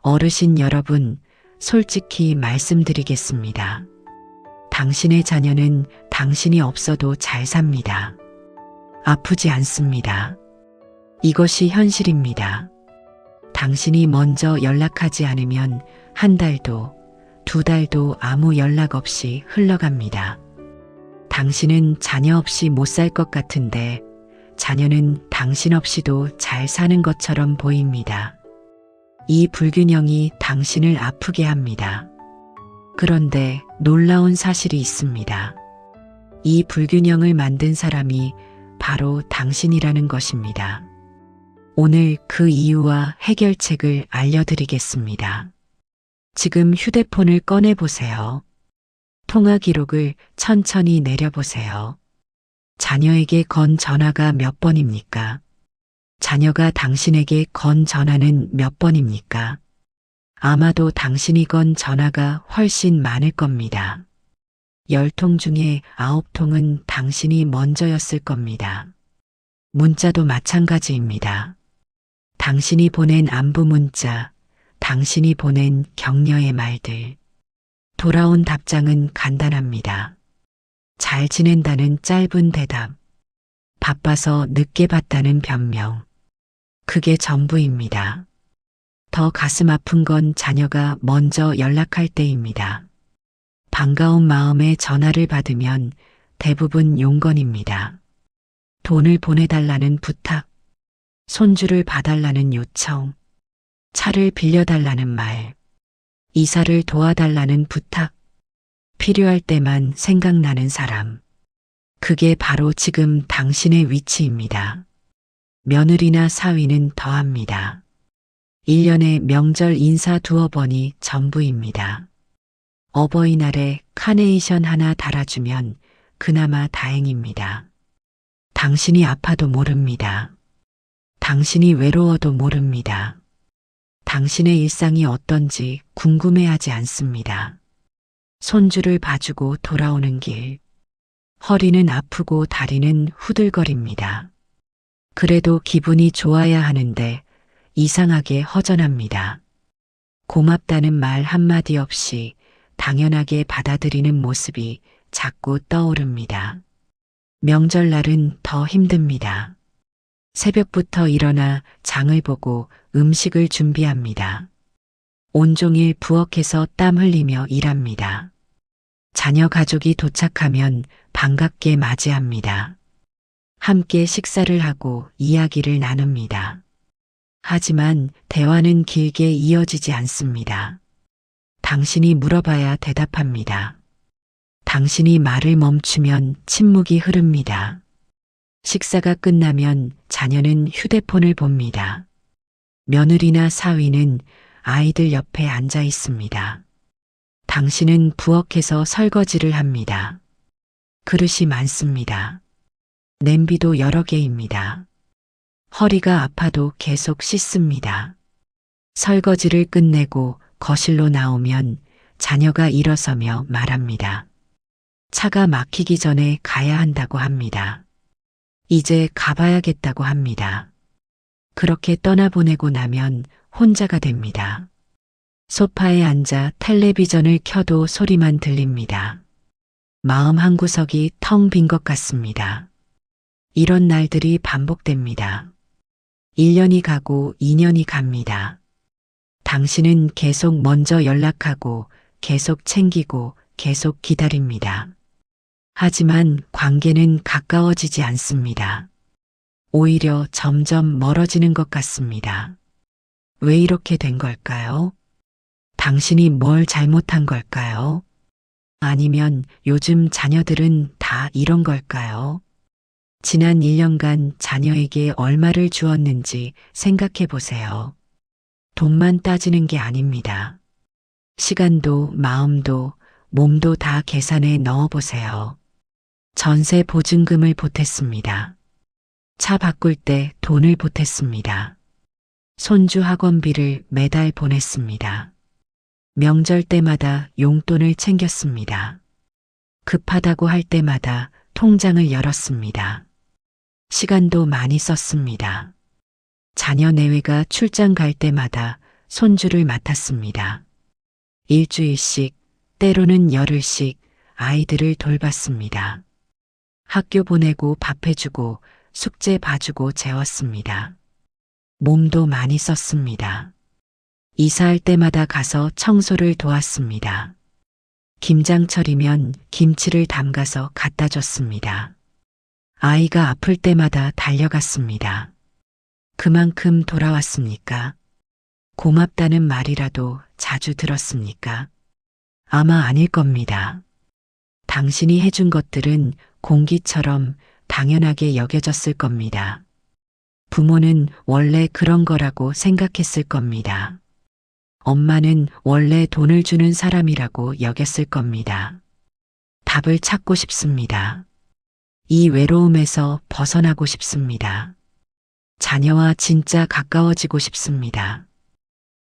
어르신 여러분, 솔직히 말씀드리겠습니다. 당신의 자녀는 당신이 없어도 잘 삽니다. 아프지 않습니다. 이것이 현실입니다. 당신이 먼저 연락하지 않으면 한 달도, 두 달도 아무 연락 없이 흘러갑니다. 당신은 자녀 없이 못 살 것 같은데 자녀는 당신 없이도 잘 사는 것처럼 보입니다. 이 불균형이 당신을 아프게 합니다. 그런데 놀라운 사실이 있습니다. 이 불균형을 만든 사람이 바로 당신이라는 것입니다. 오늘 그 이유와 해결책을 알려드리겠습니다. 지금 휴대폰을 꺼내보세요. 통화 기록을 천천히 내려보세요. 자녀에게 건 전화가 몇 번입니까? 자녀가 당신에게 건 전화는 몇 번입니까? 아마도 당신이 건 전화가 훨씬 많을 겁니다. 10통 중에 9통은 당신이 먼저였을 겁니다. 문자도 마찬가지입니다. 당신이 보낸 안부 문자, 당신이 보낸 격려의 말들. 돌아온 답장은 간단합니다. 잘 지낸다는 짧은 대답, 바빠서 늦게 봤다는 변명. 그게 전부입니다. 더 가슴 아픈 건 자녀가 먼저 연락할 때입니다. 반가운 마음에 전화를 받으면 대부분 용건입니다. 돈을 보내달라는 부탁, 손주를 봐달라는 요청, 차를 빌려달라는 말, 이사를 도와달라는 부탁, 필요할 때만 생각나는 사람. 그게 바로 지금 당신의 위치입니다. 며느리나 사위는 더합니다. 1년에 명절 인사 2번이 전부입니다. 어버이날에 카네이션 하나 달아주면 그나마 다행입니다. 당신이 아파도 모릅니다. 당신이 외로워도 모릅니다. 당신의 일상이 어떤지 궁금해하지 않습니다. 손주를 봐주고 돌아오는 길. 허리는 아프고 다리는 후들거립니다. 그래도 기분이 좋아야 하는데 이상하게 허전합니다. 고맙다는 말 한마디 없이 당연하게 받아들이는 모습이 자꾸 떠오릅니다. 명절날은 더 힘듭니다. 새벽부터 일어나 장을 보고 음식을 준비합니다. 온종일 부엌에서 땀 흘리며 일합니다. 자녀 가족이 도착하면 반갑게 맞이합니다. 함께 식사를 하고 이야기를 나눕니다. 하지만 대화는 길게 이어지지 않습니다. 당신이 물어봐야 대답합니다. 당신이 말을 멈추면 침묵이 흐릅니다. 식사가 끝나면 자녀는 휴대폰을 봅니다. 며느리나 사위는 아이들 옆에 앉아 있습니다. 당신은 부엌에서 설거지를 합니다. 그릇이 많습니다. 냄비도 여러 개입니다. 허리가 아파도 계속 씻습니다. 설거지를 끝내고 거실로 나오면 자녀가 일어서며 말합니다. 차가 막히기 전에 가야 한다고 합니다. 이제 가봐야겠다고 합니다. 그렇게 떠나보내고 나면 혼자가 됩니다. 소파에 앉아 텔레비전을 켜도 소리만 들립니다. 마음 한구석이 텅 빈 것 같습니다. 이런 날들이 반복됩니다. 1년이 가고 2년이 갑니다. 당신은 계속 먼저 연락하고 계속 챙기고 계속 기다립니다. 하지만 관계는 가까워지지 않습니다. 오히려 점점 멀어지는 것 같습니다. 왜 이렇게 된 걸까요? 당신이 뭘 잘못한 걸까요? 아니면 요즘 자녀들은 다 이런 걸까요? 지난 1년간 자녀에게 얼마를 주었는지 생각해 보세요. 돈만 따지는 게 아닙니다. 시간도 마음도 몸도 다 계산에 넣어 보세요. 전세 보증금을 보탰습니다. 차 바꿀 때 돈을 보탰습니다. 손주 학원비를 매달 보냈습니다. 명절 때마다 용돈을 챙겼습니다. 급하다고 할 때마다 통장을 열었습니다. 시간도 많이 썼습니다. 자녀 내외가 출장 갈 때마다 손주를 맡았습니다. 일주일씩, 때로는 열흘씩 아이들을 돌봤습니다. 학교 보내고 밥 해주고 숙제 봐주고 재웠습니다. 몸도 많이 썼습니다. 이사할 때마다 가서 청소를 도왔습니다. 김장철이면 김치를 담가서 갖다 줬습니다. 아이가 아플 때마다 달려갔습니다. 그만큼 돌아왔습니까? 고맙다는 말이라도 자주 들었습니까? 아마 아닐 겁니다. 당신이 해준 것들은 공기처럼 당연하게 여겨졌을 겁니다. 부모는 원래 그런 거라고 생각했을 겁니다. 엄마는 원래 돈을 주는 사람이라고 여겼을 겁니다. 답을 찾고 싶습니다. 이 외로움에서 벗어나고 싶습니다. 자녀와 진짜 가까워지고 싶습니다.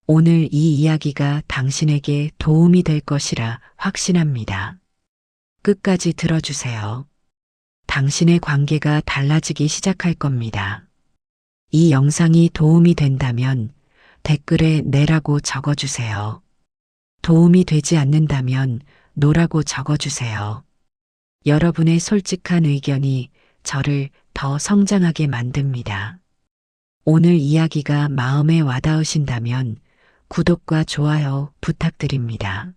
오늘 이 이야기가 당신에게 도움이 될 것이라 확신합니다. 끝까지 들어주세요. 당신의 관계가 달라지기 시작할 겁니다. 이 영상이 도움이 된다면 댓글에 네라고 적어주세요. 도움이 되지 않는다면 노라고 적어주세요. 여러분의 솔직한 의견이 저를 더 성장하게 만듭니다. 오늘 이야기가 마음에 와닿으신다면 구독과 좋아요 부탁드립니다.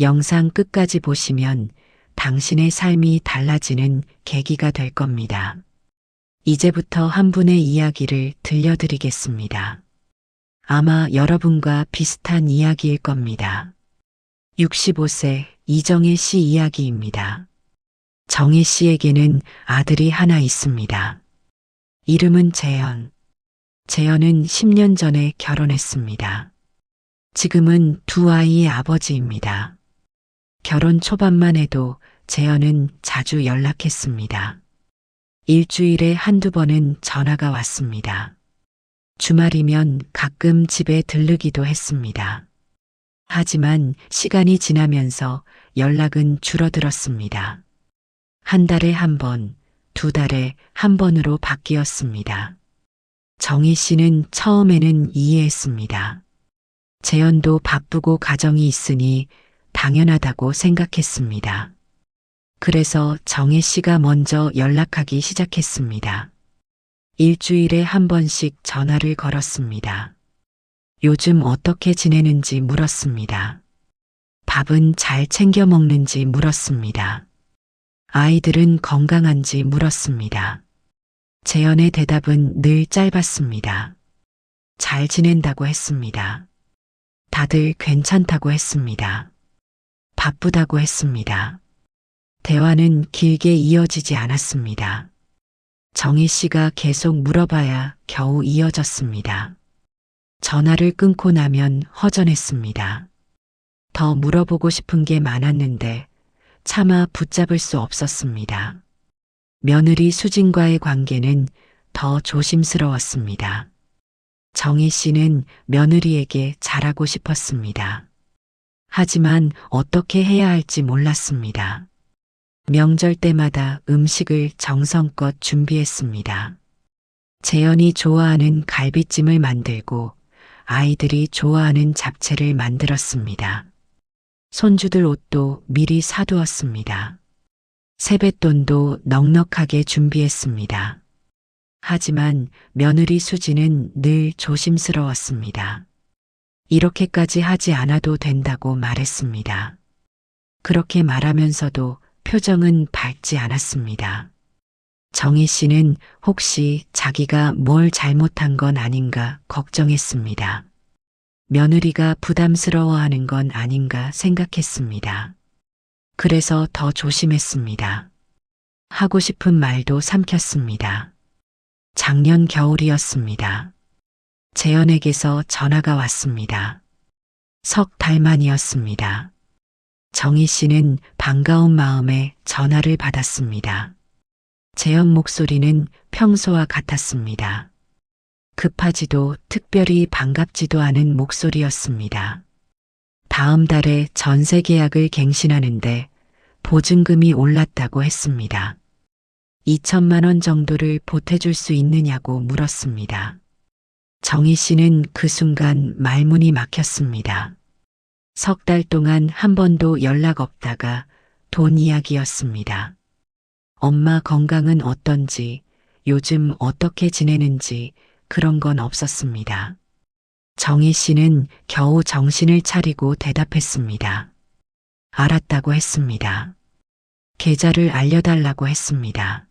영상 끝까지 보시면 당신의 삶이 달라지는 계기가 될 겁니다. 이제부터 한 분의 이야기를 들려드리겠습니다. 아마 여러분과 비슷한 이야기일 겁니다. 65세 이정혜 씨 이야기입니다. 정혜 씨에게는 아들이 하나 있습니다. 이름은 재현. 재현은 10년 전에 결혼했습니다. 지금은 두 아이의 아버지입니다. 결혼 초반만 해도 재현은 자주 연락했습니다. 일주일에 한두 번은 전화가 왔습니다. 주말이면 가끔 집에 들르기도 했습니다. 하지만 시간이 지나면서 연락은 줄어들었습니다. 한 달에 한 번, 두 달에 한 번으로 바뀌었습니다. 정희 씨는 처음에는 이해했습니다. 재현도 바쁘고 가정이 있으니 당연하다고 생각했습니다. 그래서 정혜 씨가 먼저 연락하기 시작했습니다. 일주일에 한 번씩 전화를 걸었습니다. 요즘 어떻게 지내는지 물었습니다. 밥은 잘 챙겨 먹는지 물었습니다. 아이들은 건강한지 물었습니다. 재현의 대답은 늘 짧았습니다. 잘 지낸다고 했습니다. 다들 괜찮다고 했습니다. 바쁘다고 했습니다. 대화는 길게 이어지지 않았습니다. 정희 씨가 계속 물어봐야 겨우 이어졌습니다. 전화를 끊고 나면 허전했습니다. 더 물어보고 싶은 게 많았는데 차마 붙잡을 수 없었습니다. 며느리 수진과의 관계는 더 조심스러웠습니다. 정희 씨는 며느리에게 잘하고 싶었습니다. 하지만 어떻게 해야 할지 몰랐습니다. 명절 때마다 음식을 정성껏 준비했습니다. 재현이 좋아하는 갈비찜을 만들고 아이들이 좋아하는 잡채를 만들었습니다. 손주들 옷도 미리 사두었습니다. 세뱃돈도 넉넉하게 준비했습니다. 하지만 며느리 수지는 늘 조심스러웠습니다. 이렇게까지 하지 않아도 된다고 말했습니다. 그렇게 말하면서도 표정은 밝지 않았습니다. 정희 씨는 혹시 자기가 뭘 잘못한 건 아닌가 걱정했습니다. 며느리가 부담스러워하는 건 아닌가 생각했습니다. 그래서 더 조심했습니다. 하고 싶은 말도 삼켰습니다. 작년 겨울이었습니다. 재현에게서 전화가 왔습니다. 석 달 만이었습니다. 정희 씨는 반가운 마음에 전화를 받았습니다. 재현 목소리는 평소와 같았습니다. 급하지도 특별히 반갑지도 않은 목소리였습니다. 다음 달에 전세 계약을 갱신하는데 보증금이 올랐다고 했습니다. 2천만 원 정도를 보태줄 수 있느냐고 물었습니다. 정희 씨는 그 순간 말문이 막혔습니다. 석 달 동안 한 번도 연락 없다가 돈 이야기였습니다. 엄마 건강은 어떤지, 요즘 어떻게 지내는지 그런 건 없었습니다. 정희 씨는 겨우 정신을 차리고 대답했습니다. 알았다고 했습니다. 계좌를 알려달라고 했습니다.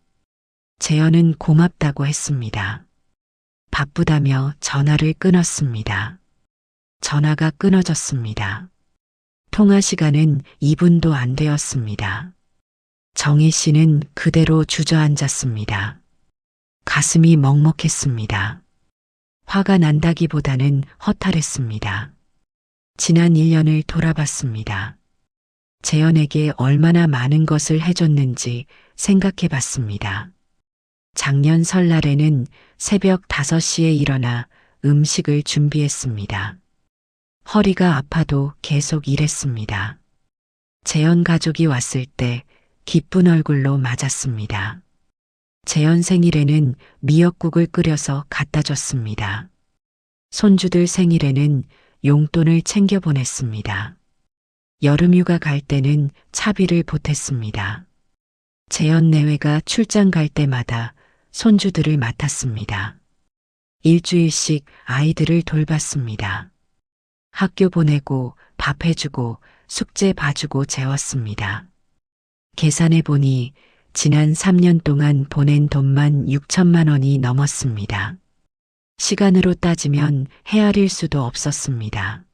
재현은 고맙다고 했습니다. 바쁘다며 전화를 끊었습니다. 전화가 끊어졌습니다. 통화 시간은 2분도 안 되었습니다. 정희 씨는 그대로 주저앉았습니다. 가슴이 먹먹했습니다. 화가 난다기보다는 허탈했습니다. 지난 1년을 돌아봤습니다. 재현에게 얼마나 많은 것을 해줬는지 생각해 봤습니다. 작년 설날에는 새벽 5시에 일어나 음식을 준비했습니다. 허리가 아파도 계속 일했습니다. 재현 가족이 왔을 때 기쁜 얼굴로 맞았습니다. 재현 생일에는 미역국을 끓여서 갖다 줬습니다. 손주들 생일에는 용돈을 챙겨 보냈습니다. 여름휴가 갈 때는 차비를 보탰습니다. 재현 내외가 출장 갈 때마다 손주들을 맡았습니다. 일주일씩 아이들을 돌봤습니다. 학교 보내고 밥 해주고 숙제 봐주고 재웠습니다. 계산해 보니 지난 3년 동안 보낸 돈만 6천만 원이 넘었습니다. 시간으로 따지면 헤아릴 수도 없었습니다.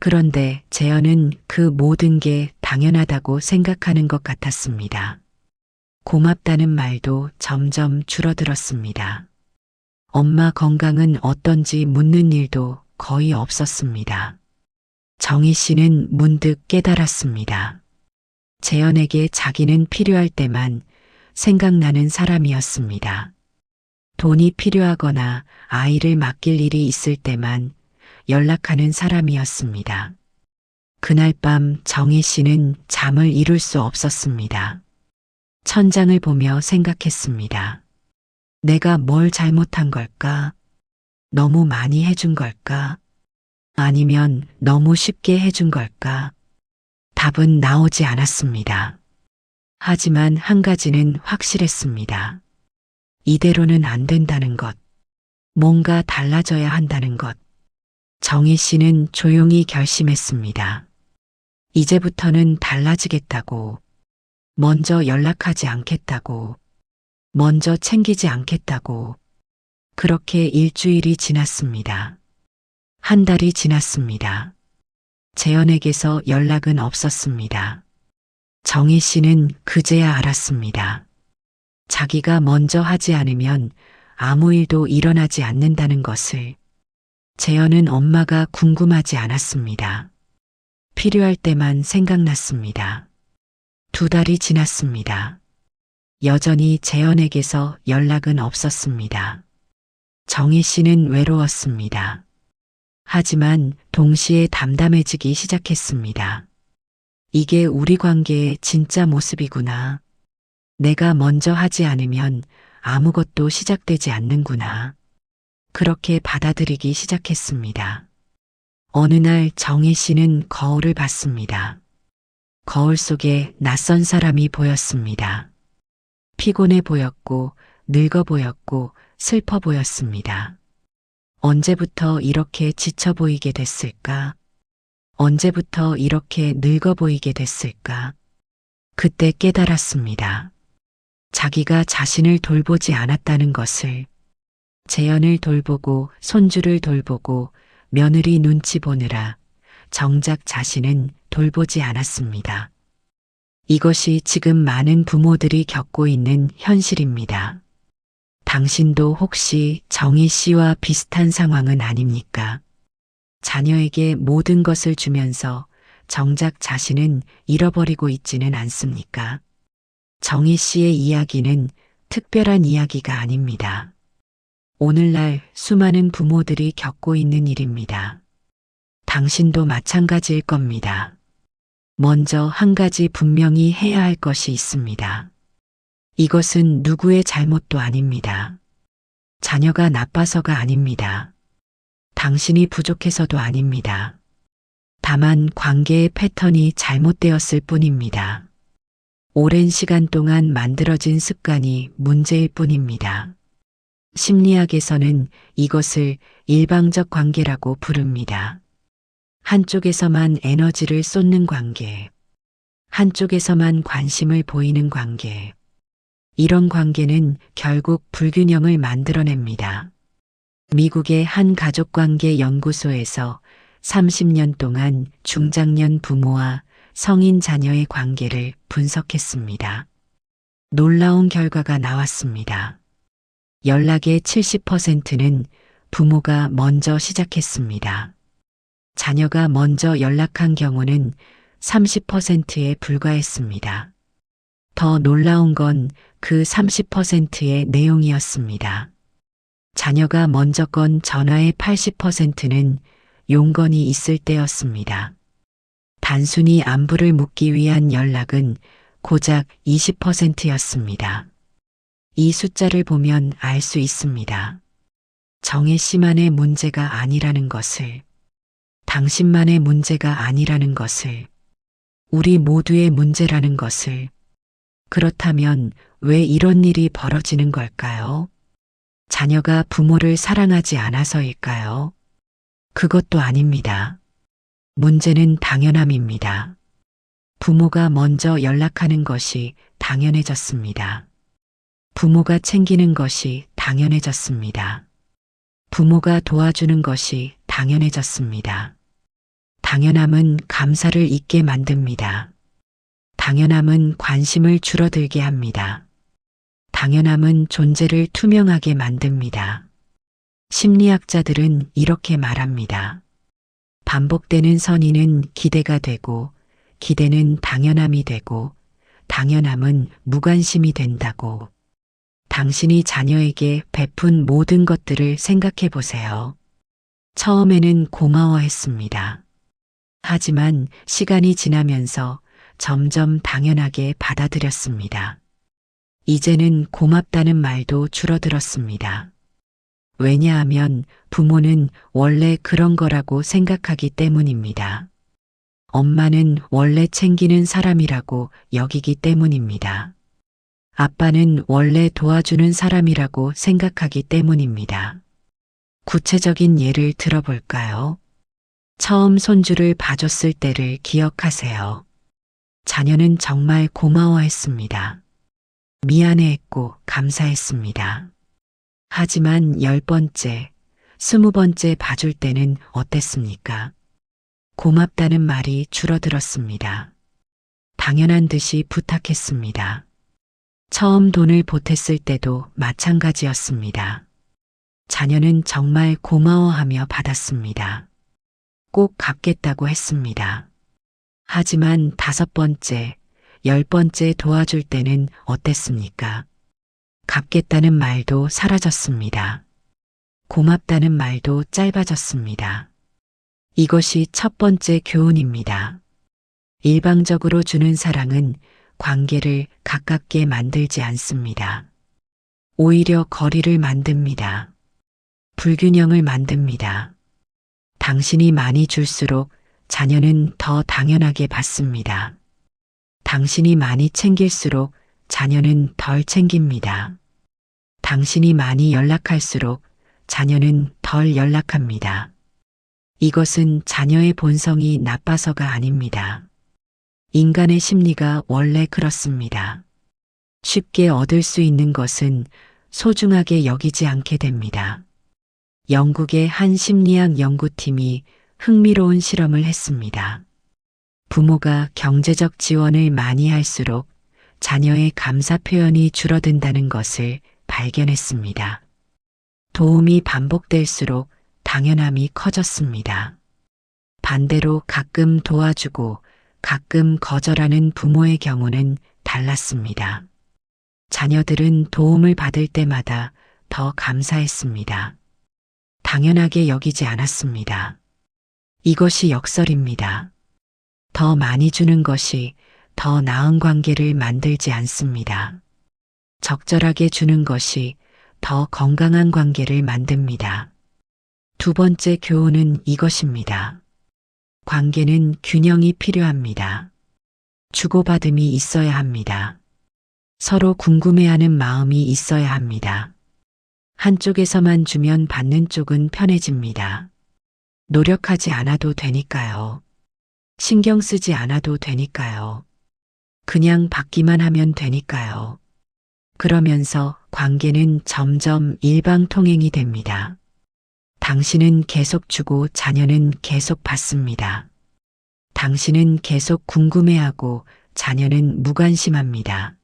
그런데 재현은 그 모든 게 당연하다고 생각하는 것 같았습니다. 고맙다는 말도 점점 줄어들었습니다. 엄마 건강은 어떤지 묻는 일도 거의 없었습니다. 정희 씨는 문득 깨달았습니다. 재현에게 자기는 필요할 때만 생각나는 사람이었습니다. 돈이 필요하거나 아이를 맡길 일이 있을 때만 연락하는 사람이었습니다. 그날 밤 정희 씨는 잠을 이룰 수 없었습니다. 천장을 보며 생각했습니다. 내가 뭘 잘못한 걸까? 너무 많이 해준 걸까? 아니면 너무 쉽게 해준 걸까? 답은 나오지 않았습니다. 하지만 한 가지는 확실했습니다. 이대로는 안 된다는 것. 뭔가 달라져야 한다는 것. 정희 씨는 조용히 결심했습니다. 이제부터는 달라지겠다고. 먼저 연락하지 않겠다고. 먼저 챙기지 않겠다고. 그렇게 일주일이 지났습니다. 한 달이 지났습니다. 재현에게서 연락은 없었습니다. 정희 씨는 그제야 알았습니다. 자기가 먼저 하지 않으면 아무 일도 일어나지 않는다는 것을. 재현은 엄마가 궁금하지 않았습니다. 필요할 때만 생각났습니다. 2달이 지났습니다. 여전히 재현에게서 연락은 없었습니다. 정희 씨는 외로웠습니다. 하지만 동시에 담담해지기 시작했습니다. 이게 우리 관계의 진짜 모습이구나. 내가 먼저 하지 않으면 아무것도 시작되지 않는구나. 그렇게 받아들이기 시작했습니다. 어느 날 정희 씨는 거울을 봤습니다. 거울 속에 낯선 사람이 보였습니다. 피곤해 보였고 늙어 보였고 슬퍼 보였습니다. 언제부터 이렇게 지쳐 보이게 됐을까? 언제부터 이렇게 늙어 보이게 됐을까? 그때 깨달았습니다. 자기가 자신을 돌보지 않았다는 것을. 재현을 돌보고 손주를 돌보고 며느리 눈치 보느라 정작 자신은 돌보지 않았습니다. 이것이 지금 많은 부모들이 겪고 있는 현실입니다. 당신도 혹시 정희 씨와 비슷한 상황은 아닙니까? 자녀에게 모든 것을 주면서 정작 자신은 잃어버리고 있지는 않습니까? 정희 씨의 이야기는 특별한 이야기가 아닙니다. 오늘날 수많은 부모들이 겪고 있는 일입니다. 당신도 마찬가지일 겁니다. 먼저 한 가지 분명히 해야 할 것이 있습니다. 이것은 누구의 잘못도 아닙니다. 자녀가 나빠서가 아닙니다. 당신이 부족해서도 아닙니다. 다만 관계의 패턴이 잘못되었을 뿐입니다. 오랜 시간 동안 만들어진 습관이 문제일 뿐입니다. 심리학에서는 이것을 일방적 관계라고 부릅니다. 한쪽에서만 에너지를 쏟는 관계, 한쪽에서만 관심을 보이는 관계. 이런 관계는 결국 불균형을 만들어냅니다. 미국의 한 가족관계 연구소에서 30년 동안 중장년 부모와 성인 자녀의 관계를 분석했습니다. 놀라운 결과가 나왔습니다. 연락의 70%는 부모가 먼저 시작했습니다. 자녀가 먼저 연락한 경우는 30%에 불과했습니다. 더 놀라운 건 그 30%의 내용이었습니다. 자녀가 먼저 건 전화의 80%는 용건이 있을 때였습니다. 단순히 안부를 묻기 위한 연락은 고작 20%였습니다. 이 숫자를 보면 알 수 있습니다. 정혜 씨만의 문제가 아니라는 것을, 당신만의 문제가 아니라는 것을, 우리 모두의 문제라는 것을. 그렇다면 왜 이런 일이 벌어지는 걸까요? 자녀가 부모를 사랑하지 않아서일까요? 그것도 아닙니다. 문제는 당연함입니다. 부모가 먼저 연락하는 것이 당연해졌습니다. 부모가 챙기는 것이 당연해졌습니다. 부모가 도와주는 것이 당연해졌습니다. 당연함은 감사를 잊게 만듭니다. 당연함은 관심을 줄어들게 합니다. 당연함은 존재를 투명하게 만듭니다. 심리학자들은 이렇게 말합니다. 반복되는 선의는 기대가 되고, 기대는 당연함이 되고, 당연함은 무관심이 된다고. 당신이 자녀에게 베푼 모든 것들을 생각해 보세요. 처음에는 고마워했습니다. 하지만 시간이 지나면서 점점 당연하게 받아들였습니다. 이제는 고맙다는 말도 줄어들었습니다. 왜냐하면 부모는 원래 그런 거라고 생각하기 때문입니다. 엄마는 원래 챙기는 사람이라고 여기기 때문입니다. 아빠는 원래 도와주는 사람이라고 생각하기 때문입니다. 구체적인 예를 들어볼까요? 처음 손주를 봐줬을 때를 기억하세요. 자녀는 정말 고마워했습니다. 미안해했고 감사했습니다. 하지만 10번째, 20번째 봐줄 때는 어땠습니까? 고맙다는 말이 줄어들었습니다. 당연한 듯이 부탁했습니다. 처음 돈을 보탰을 때도 마찬가지였습니다. 자녀는 정말 고마워하며 받았습니다. 꼭 갚겠다고 했습니다. 하지만 5번째, 10번째 도와줄 때는 어땠습니까? 갚겠다는 말도 사라졌습니다. 고맙다는 말도 짧아졌습니다. 이것이 첫 번째 교훈입니다. 일방적으로 주는 사랑은 관계를 가깝게 만들지 않습니다. 오히려 거리를 만듭니다. 불균형을 만듭니다. 당신이 많이 줄수록 자녀는 더 당연하게 받습니다. 당신이 많이 챙길수록 자녀는 덜 챙깁니다. 당신이 많이 연락할수록 자녀는 덜 연락합니다. 이것은 자녀의 본성이 나빠서가 아닙니다. 인간의 심리가 원래 그렇습니다. 쉽게 얻을 수 있는 것은 소중하게 여기지 않게 됩니다. 영국의 한 심리학 연구팀이 흥미로운 실험을 했습니다. 부모가 경제적 지원을 많이 할수록 자녀의 감사 표현이 줄어든다는 것을 발견했습니다. 도움이 반복될수록 당연함이 커졌습니다. 반대로 가끔 도와주고 가끔 거절하는 부모의 경우는 달랐습니다. 자녀들은 도움을 받을 때마다 더 감사했습니다. 당연하게 여기지 않았습니다. 이것이 역설입니다. 더 많이 주는 것이 더 나은 관계를 만들지 않습니다. 적절하게 주는 것이 더 건강한 관계를 만듭니다. 두 번째 교훈은 이것입니다. 관계는 균형이 필요합니다. 주고받음이 있어야 합니다. 서로 궁금해하는 마음이 있어야 합니다. 한쪽에서만 주면 받는 쪽은 편해집니다. 노력하지 않아도 되니까요. 신경 쓰지 않아도 되니까요. 그냥 받기만 하면 되니까요. 그러면서 관계는 점점 일방통행이 됩니다. 당신은 계속 주고 자녀는 계속 받습니다. 당신은 계속 궁금해하고 자녀는 무관심합니다.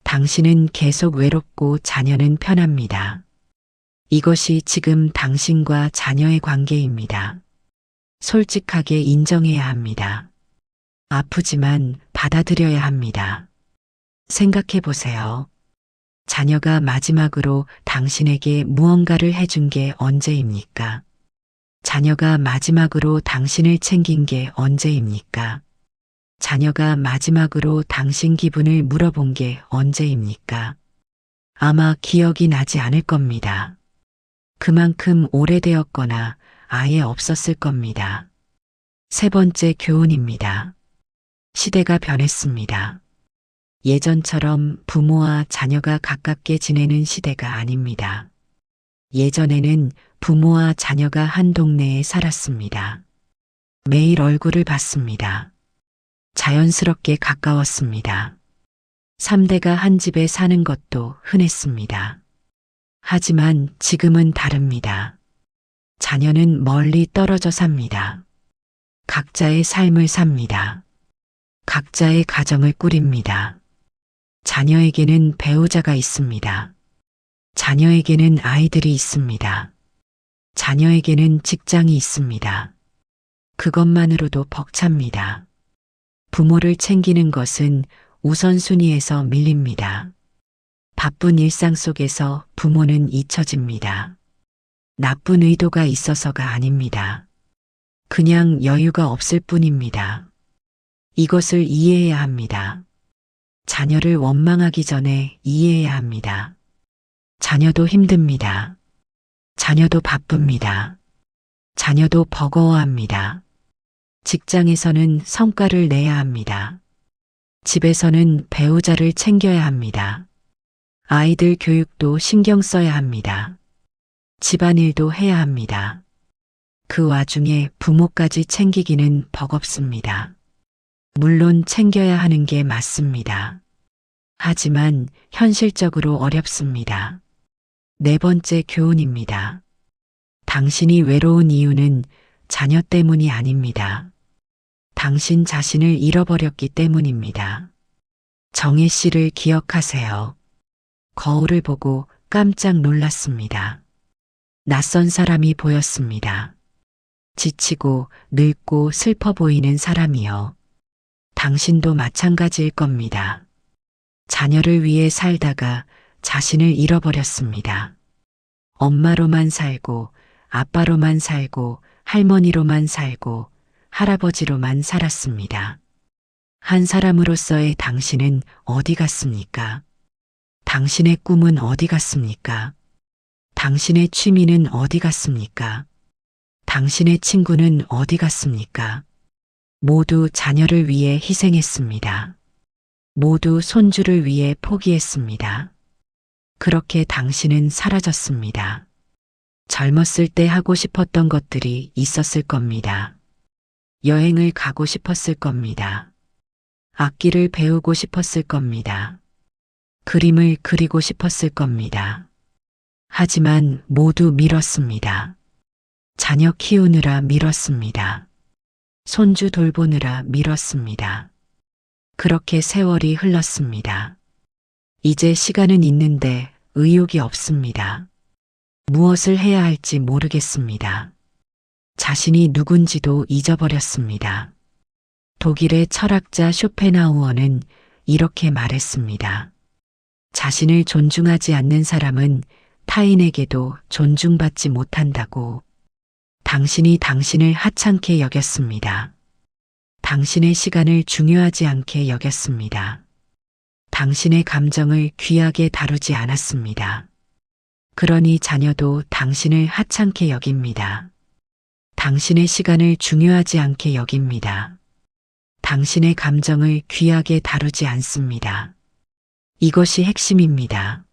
당신은 계속 외롭고 자녀는 편합니다. 이것이 지금 당신과 자녀의 관계입니다. 솔직하게 인정해야 합니다. 아프지만 받아들여야 합니다. 생각해 보세요. 자녀가 마지막으로 당신에게 무언가를 해준 게 언제입니까? 자녀가 마지막으로 당신을 챙긴 게 언제입니까? 자녀가 마지막으로 당신 기분을 물어본 게 언제입니까? 아마 기억이 나지 않을 겁니다. 그만큼 오래되었거나 아예 없었을 겁니다. 세 번째 교훈입니다. 시대가 변했습니다. 예전처럼 부모와 자녀가 가깝게 지내는 시대가 아닙니다. 예전에는 부모와 자녀가 한 동네에 살았습니다. 매일 얼굴을 봤습니다. 자연스럽게 가까웠습니다. 3대가 한 집에 사는 것도 흔했습니다. 하지만 지금은 다릅니다. 자녀는 멀리 떨어져 삽니다. 각자의 삶을 삽니다. 각자의 가정을 꾸립니다. 자녀에게는 배우자가 있습니다. 자녀에게는 아이들이 있습니다. 자녀에게는 직장이 있습니다. 그것만으로도 벅찹니다. 부모를 챙기는 것은 우선순위에서 밀립니다. 바쁜 일상 속에서 부모는 잊혀집니다. 나쁜 의도가 있어서가 아닙니다. 그냥 여유가 없을 뿐입니다. 이것을 이해해야 합니다. 자녀를 원망하기 전에 이해해야 합니다. 자녀도 힘듭니다. 자녀도 바쁩니다. 자녀도 버거워합니다. 직장에서는 성과를 내야 합니다. 집에서는 배우자를 챙겨야 합니다. 아이들 교육도 신경 써야 합니다. 집안일도 해야 합니다. 그 와중에 부모까지 챙기기는 버겁습니다. 물론 챙겨야 하는 게 맞습니다. 하지만 현실적으로 어렵습니다. 네 번째 교훈입니다. 당신이 외로운 이유는 자녀 때문이 아닙니다. 당신 자신을 잃어버렸기 때문입니다. 정혜 씨를 기억하세요. 거울을 보고 깜짝 놀랐습니다. 낯선 사람이 보였습니다. 지치고 늙고 슬퍼 보이는 사람이요. 당신도 마찬가지일 겁니다. 자녀를 위해 살다가 자신을 잃어버렸습니다. 엄마로만 살고 아빠로만 살고 할머니로만 살고 할아버지로만 살았습니다. 한 사람으로서의 당신은 어디 갔습니까? 당신의 꿈은 어디 갔습니까? 당신의 취미는 어디 갔습니까? 당신의 친구는 어디 갔습니까? 모두 자녀를 위해 희생했습니다. 모두 손주를 위해 포기했습니다. 그렇게 당신은 사라졌습니다. 젊었을 때 하고 싶었던 것들이 있었을 겁니다. 여행을 가고 싶었을 겁니다. 악기를 배우고 싶었을 겁니다. 그림을 그리고 싶었을 겁니다. 하지만 모두 미뤘습니다. 자녀 키우느라 미뤘습니다. 손주 돌보느라 미뤘습니다. 그렇게 세월이 흘렀습니다. 이제 시간은 있는데 의욕이 없습니다. 무엇을 해야 할지 모르겠습니다. 자신이 누군지도 잊어버렸습니다. 독일의 철학자 쇼펜하우어는 이렇게 말했습니다. 자신을 존중하지 않는 사람은 타인에게도 존중받지 못한다고. 당신이 당신을 하찮게 여겼습니다. 당신의 시간을 중요하지 않게 여겼습니다. 당신의 감정을 귀하게 다루지 않았습니다. 그러니 자녀도 당신을 하찮게 여깁니다. 당신의 시간을 중요하지 않게 여깁니다. 당신의 감정을 귀하게 다루지 않습니다. 이것이 핵심입니다.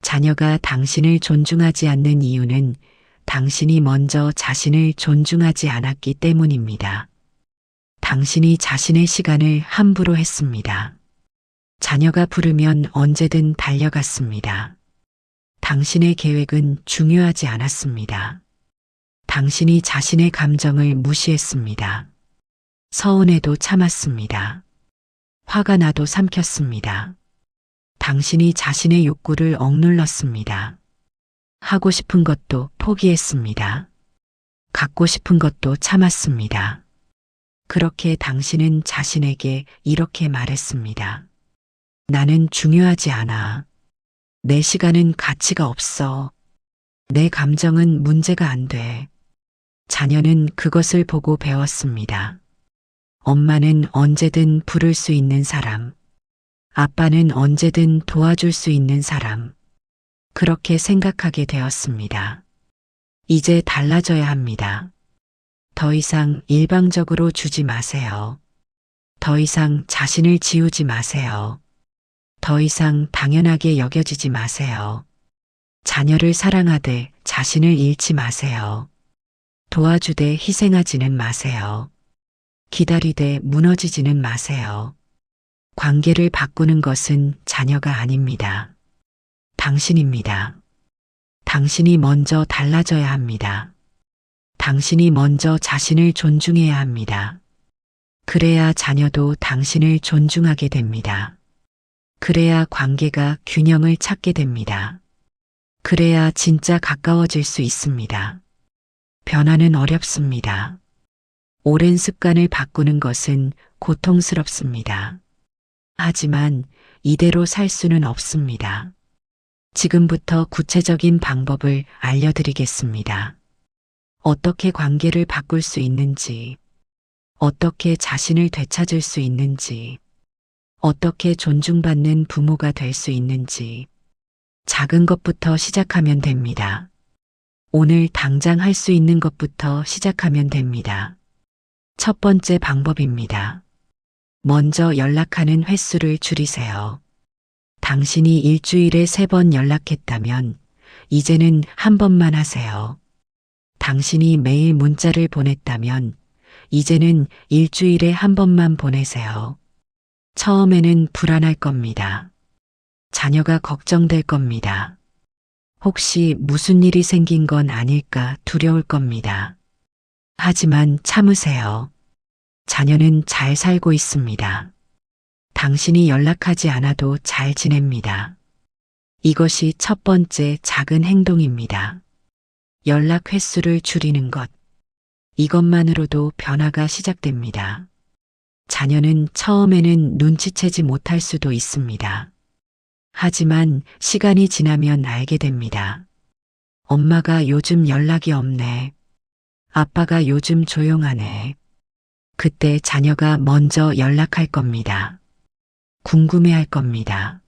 자녀가 당신을 존중하지 않는 이유는 당신이 먼저 자신을 존중하지 않았기 때문입니다. 당신이 자신의 시간을 함부로 했습니다. 자녀가 부르면 언제든 달려갔습니다. 당신의 계획은 중요하지 않았습니다. 당신이 자신의 감정을 무시했습니다. 서운해도 참았습니다. 화가 나도 삼켰습니다. 당신이 자신의 욕구를 억눌렀습니다. 하고 싶은 것도 포기했습니다. 갖고 싶은 것도 참았습니다. 그렇게 당신은 자신에게 이렇게 말했습니다. 나는 중요하지 않아. 내 시간은 가치가 없어. 내 감정은 문제가 안 돼. 자녀는 그것을 보고 배웠습니다. 엄마는 언제든 부를 수 있는 사람. 아빠는 언제든 도와줄 수 있는 사람. 그렇게 생각하게 되었습니다. 이제 달라져야 합니다. 더 이상 일방적으로 주지 마세요. 더 이상 자신을 지우지 마세요. 더 이상 당연하게 여겨지지 마세요. 자녀를 사랑하되 자신을 잃지 마세요. 도와주되 희생하지는 마세요. 기다리되 무너지지는 마세요. 관계를 바꾸는 것은 자녀가 아닙니다. 당신입니다. 당신이 먼저 달라져야 합니다. 당신이 먼저 자신을 존중해야 합니다. 그래야 자녀도 당신을 존중하게 됩니다. 그래야 관계가 균형을 찾게 됩니다. 그래야 진짜 가까워질 수 있습니다. 변화는 어렵습니다. 오랜 습관을 바꾸는 것은 고통스럽습니다. 하지만 이대로 살 수는 없습니다. 지금부터 구체적인 방법을 알려드리겠습니다. 어떻게 관계를 바꿀 수 있는지, 어떻게 자신을 되찾을 수 있는지, 어떻게 존중받는 부모가 될 수 있는지, 작은 것부터 시작하면 됩니다. 오늘 당장 할 수 있는 것부터 시작하면 됩니다. 첫 번째 방법입니다. 먼저 연락하는 횟수를 줄이세요. 당신이 일주일에 3번 연락했다면 이제는 한 번만 하세요. 당신이 매일 문자를 보냈다면 이제는 일주일에 한 번만 보내세요. 처음에는 불안할 겁니다. 자녀가 걱정될 겁니다. 혹시 무슨 일이 생긴 건 아닐까 두려울 겁니다. 하지만 참으세요. 자녀는 잘 살고 있습니다. 당신이 연락하지 않아도 잘 지냅니다. 이것이 첫 번째 작은 행동입니다. 연락 횟수를 줄이는 것. 이것만으로도 변화가 시작됩니다. 자녀는 처음에는 눈치채지 못할 수도 있습니다. 하지만 시간이 지나면 알게 됩니다. 엄마가 요즘 연락이 없네. 아빠가 요즘 조용하네. 그때 자녀가 먼저 연락할 겁니다. 궁금해할 겁니다.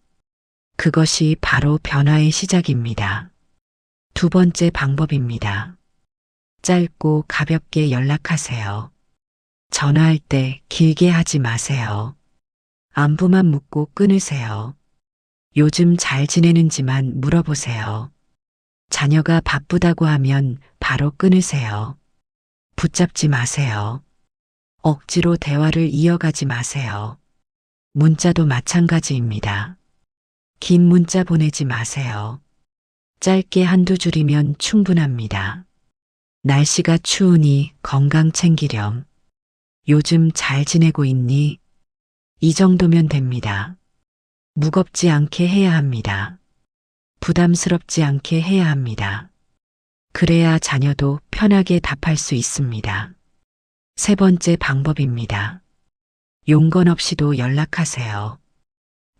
그것이 바로 변화의 시작입니다. 두 번째 방법입니다. 짧고 가볍게 연락하세요. 전화할 때 길게 하지 마세요. 안부만 묻고 끊으세요. 요즘 잘 지내는지만 물어보세요. 자녀가 바쁘다고 하면 바로 끊으세요. 붙잡지 마세요. 억지로 대화를 이어가지 마세요. 문자도 마찬가지입니다. 긴 문자 보내지 마세요. 짧게 한두 줄이면 충분합니다. 날씨가 추우니 건강 챙기렴. 요즘 잘 지내고 있니? 이 정도면 됩니다. 무겁지 않게 해야 합니다. 부담스럽지 않게 해야 합니다. 그래야 자녀도 편하게 답할 수 있습니다. 세 번째 방법입니다. 용건 없이도 연락하세요.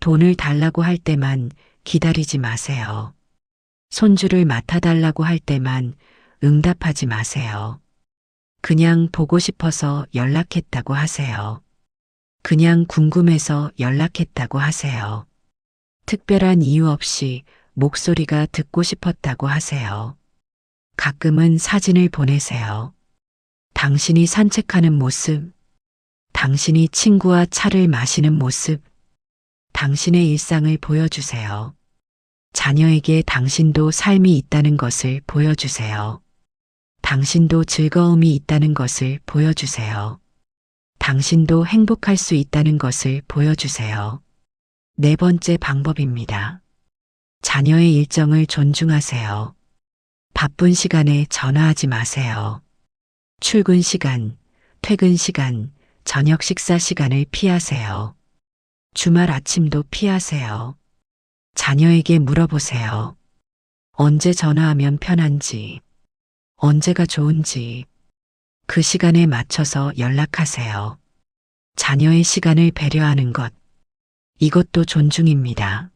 돈을 달라고 할 때만 기다리지 마세요. 손주를 맡아달라고 할 때만 응답하지 마세요. 그냥 보고 싶어서 연락했다고 하세요. 그냥 궁금해서 연락했다고 하세요. 특별한 이유 없이 목소리가 듣고 싶었다고 하세요. 가끔은 사진을 보내세요. 당신이 산책하는 모습, 당신이 친구와 차를 마시는 모습, 당신의 일상을 보여주세요. 자녀에게 당신도 삶이 있다는 것을 보여주세요. 당신도 즐거움이 있다는 것을 보여주세요. 당신도 행복할 수 있다는 것을 보여주세요. 네 번째 방법입니다. 자녀의 일정을 존중하세요. 바쁜 시간에 전화하지 마세요. 출근 시간, 퇴근 시간, 저녁 식사 시간을 피하세요. 주말 아침도 피하세요. 자녀에게 물어보세요. 언제 전화하면 편한지, 언제가 좋은지, 그 시간에 맞춰서 연락하세요. 자녀의 시간을 배려하는 것, 이것도 존중입니다.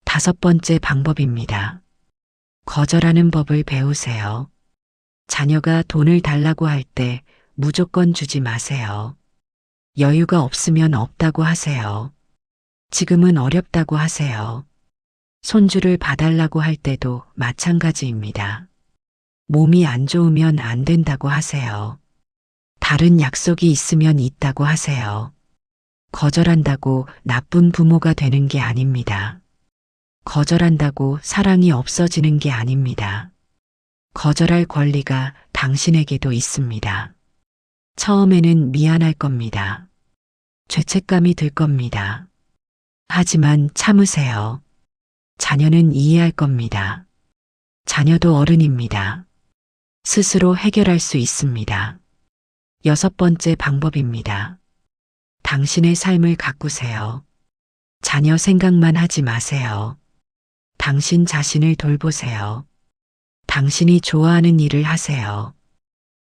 다섯 번째 방법입니다. 거절하는 법을 배우세요. 자녀가 돈을 달라고 할 때 무조건 주지 마세요. 여유가 없으면 없다고 하세요. 지금은 어렵다고 하세요. 손주를 봐달라고 할 때도 마찬가지입니다. 몸이 안 좋으면 안 된다고 하세요. 다른 약속이 있으면 있다고 하세요. 거절한다고 나쁜 부모가 되는 게 아닙니다. 거절한다고 사랑이 없어지는 게 아닙니다. 거절할 권리가 당신에게도 있습니다. 처음에는 미안할 겁니다. 죄책감이 들 겁니다. 하지만 참으세요. 자녀는 이해할 겁니다. 자녀도 어른입니다. 스스로 해결할 수 있습니다. 여섯 번째 방법입니다. 당신의 삶을 가꾸세요. 자녀 생각만 하지 마세요. 당신 자신을 돌보세요. 당신이 좋아하는 일을 하세요.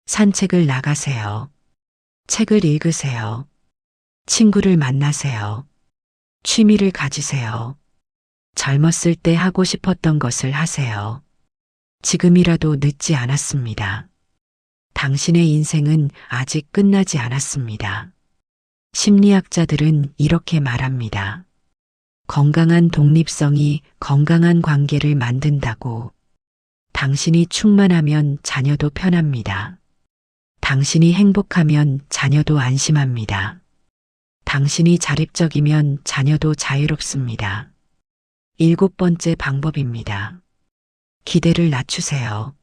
산책을 나가세요. 책을 읽으세요. 친구를 만나세요. 취미를 가지세요. 젊었을 때 하고 싶었던 것을 하세요. 지금이라도 늦지 않았습니다. 당신의 인생은 아직 끝나지 않았습니다. 심리학자들은 이렇게 말합니다. 건강한 독립성이 건강한 관계를 만든다고. 당신이 충만하면 자녀도 편합니다. 당신이 행복하면 자녀도 안심합니다. 당신이 자립적이면 자녀도 자유롭습니다. 일곱 번째 방법입니다. 기대를 낮추세요.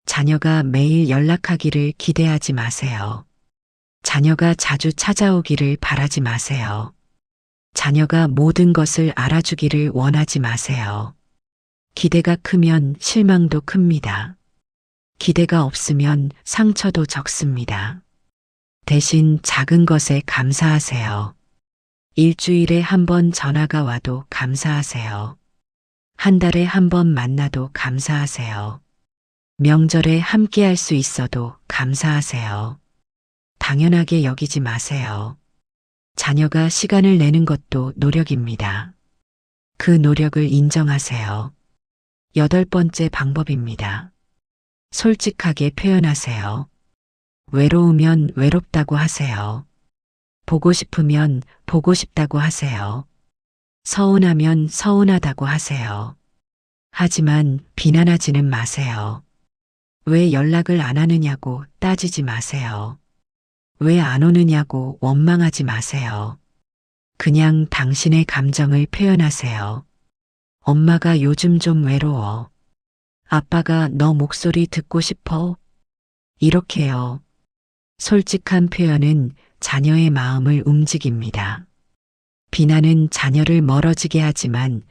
자녀가 매일 연락하기를 기대하지 마세요. 자녀가 자주 찾아오기를 바라지 마세요. 자녀가 모든 것을 알아주기를 원하지 마세요. 기대가 크면 실망도 큽니다. 기대가 없으면 상처도 적습니다. 대신 작은 것에 감사하세요. 일주일에 한 번 전화가 와도 감사하세요. 한 달에 한 번 만나도 감사하세요. 명절에 함께 할 수 있어도 감사하세요. 당연하게 여기지 마세요. 자녀가 시간을 내는 것도 노력입니다. 그 노력을 인정하세요. 여덟 번째 방법입니다. 솔직하게 표현하세요. 외로우면 외롭다고 하세요. 보고 싶으면 보고 싶다고 하세요. 서운하면 서운하다고 하세요. 하지만 비난하지는 마세요. 왜 연락을 안 하느냐고 따지지 마세요. 왜 안 오느냐고 원망하지 마세요. 그냥 당신의 감정을 표현하세요. 엄마가 요즘 좀 외로워. 아빠가 너 목소리 듣고 싶어. 이렇게요. 솔직한 표현은 자녀의 마음을 움직입니다. 비난은 자녀를 멀어지게 하지만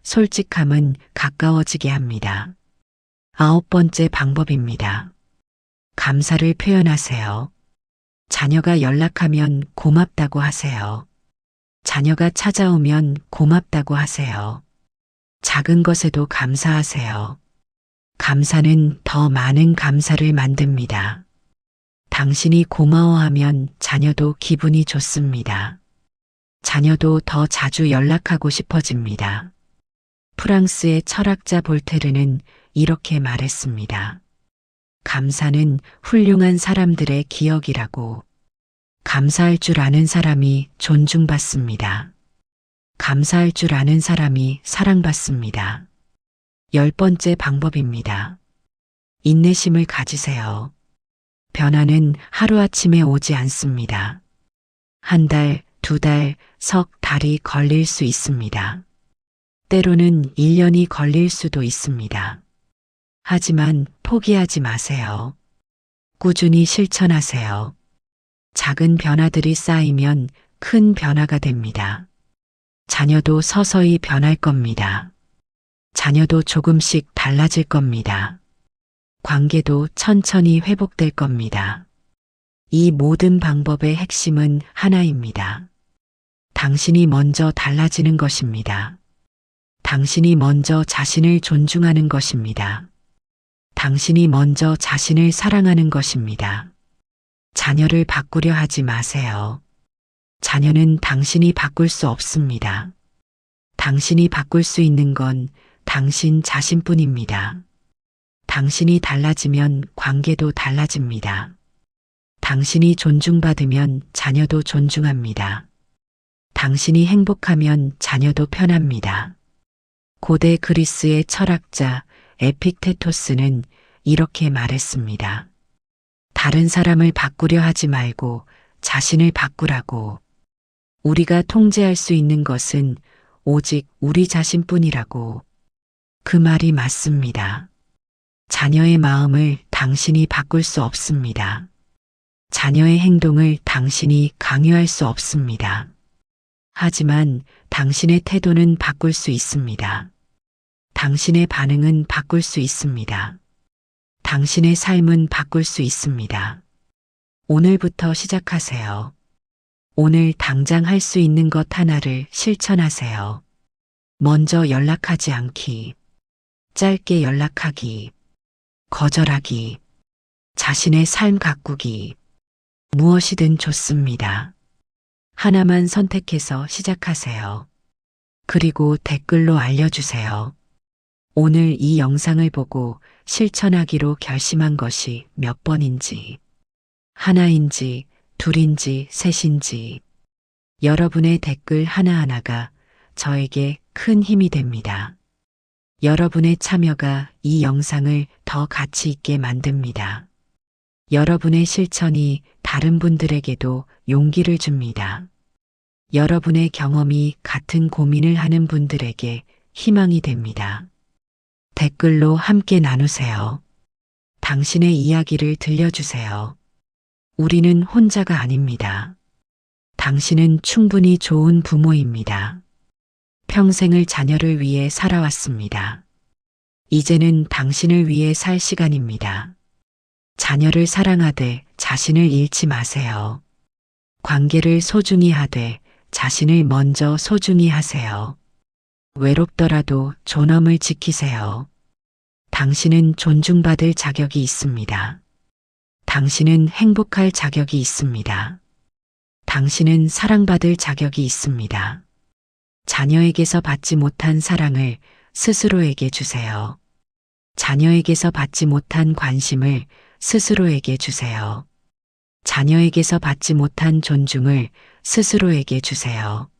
솔직함은 가까워지게 합니다. 아홉 번째 방법입니다. 감사를 표현하세요. 자녀가 연락하면 고맙다고 하세요. 자녀가 찾아오면 고맙다고 하세요. 작은 것에도 감사하세요. 감사는 더 많은 감사를 만듭니다. 당신이 고마워하면 자녀도 기분이 좋습니다. 자녀도 더 자주 연락하고 싶어집니다. 프랑스의 철학자 볼테르는 이렇게 말했습니다. 감사는 훌륭한 사람들의 기억이라고. 감사할 줄 아는 사람이 존중받습니다. 감사할 줄 아는 사람이 사랑받습니다. 10번째 방법입니다. 인내심을 가지세요. 변화는 하루아침에 오지 않습니다. 한 달, 두 달, 석 달이 걸릴 수 있습니다. 때로는 1년이 걸릴 수도 있습니다. 하지만 포기하지 마세요. 꾸준히 실천하세요. 작은 변화들이 쌓이면 큰 변화가 됩니다. 자녀도 서서히 변할 겁니다. 자녀도 조금씩 달라질 겁니다. 관계도 천천히 회복될 겁니다. 이 모든 방법의 핵심은 하나입니다. 당신이 먼저 달라지는 것입니다. 당신이 먼저 자신을 존중하는 것입니다. 당신이 먼저 자신을 사랑하는 것입니다. 자녀를 바꾸려 하지 마세요. 자녀는 당신이 바꿀 수 없습니다. 당신이 바꿀 수 있는 건 당신 자신뿐입니다. 당신이 달라지면 관계도 달라집니다. 당신이 존중받으면 자녀도 존중합니다. 당신이 행복하면 자녀도 편합니다. 고대 그리스의 철학자 에픽테토스는 이렇게 말했습니다. 다른 사람을 바꾸려 하지 말고 자신을 바꾸라고. 우리가 통제할 수 있는 것은 오직 우리 자신뿐이라고. 그 말이 맞습니다. 자녀의 마음을 당신이 바꿀 수 없습니다. 자녀의 행동을 당신이 강요할 수 없습니다. 하지만 당신의 태도는 바꿀 수 있습니다. 당신의 반응은 바꿀 수 있습니다. 당신의 삶은 바꿀 수 있습니다. 오늘부터 시작하세요. 오늘 당장 할 수 있는 것 하나를 실천하세요. 먼저 연락하지 않기, 짧게 연락하기, 거절하기, 자신의 삶 가꾸기, 무엇이든 좋습니다. 하나만 선택해서 시작하세요. 그리고 댓글로 알려주세요. 오늘 이 영상을 보고 실천하기로 결심한 것이 몇 번인지, 하나인지, 둘인지, 셋인지, 여러분의 댓글 하나하나가 저에게 큰 힘이 됩니다. 여러분의 참여가 이 영상을 더 가치 있게 만듭니다. 여러분의 실천이 다른 분들에게도 용기를 줍니다. 여러분의 경험이 같은 고민을 하는 분들에게 희망이 됩니다. 댓글로 함께 나누세요. 당신의 이야기를 들려주세요. 우리는 혼자가 아닙니다. 당신은 충분히 좋은 부모입니다. 평생을 자녀를 위해 살아왔습니다. 이제는 당신을 위해 살 시간입니다. 자녀를 사랑하되 자신을 잃지 마세요. 관계를 소중히 하되 자신을 먼저 소중히 하세요. 외롭더라도 존엄을 지키세요. 당신은 존중받을 자격이 있습니다. 당신은 행복할 자격이 있습니다. 당신은 사랑받을 자격이 있습니다. 자녀에게서 받지 못한 사랑을 스스로에게 주세요. 자녀에게서 받지 못한 관심을 스스로에게 주세요. 자녀에게서 받지 못한 존중을 스스로에게 주세요.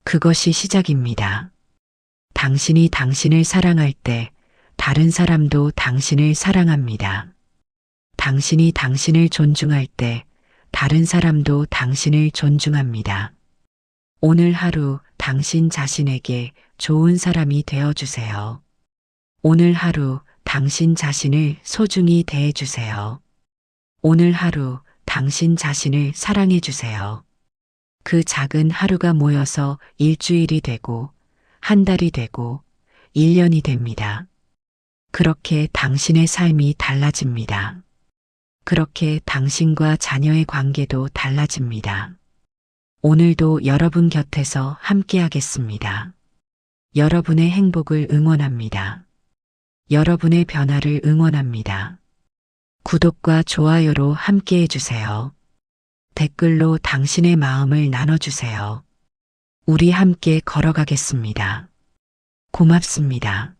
그것이 시작입니다. 당신이 당신을 사랑할 때 다른 사람도 당신을 사랑합니다. 당신이 당신을 존중할 때 다른 사람도 당신을 존중합니다. 오늘 하루 당신 자신에게 좋은 사람이 되어주세요. 오늘 하루 당신 자신을 소중히 대해주세요. 오늘 하루 당신 자신을 사랑해주세요. 그 작은 하루가 모여서 일주일이 되고 한 달이 되고 1년이 됩니다. 그렇게 당신의 삶이 달라집니다. 그렇게 당신과 자녀의 관계도 달라집니다. 오늘도 여러분 곁에서 함께하겠습니다. 여러분의 행복을 응원합니다. 여러분의 변화를 응원합니다. 구독과 좋아요로 함께해 주세요. 댓글로 당신의 마음을 나눠주세요. 우리 함께 걸어가겠습니다. 고맙습니다.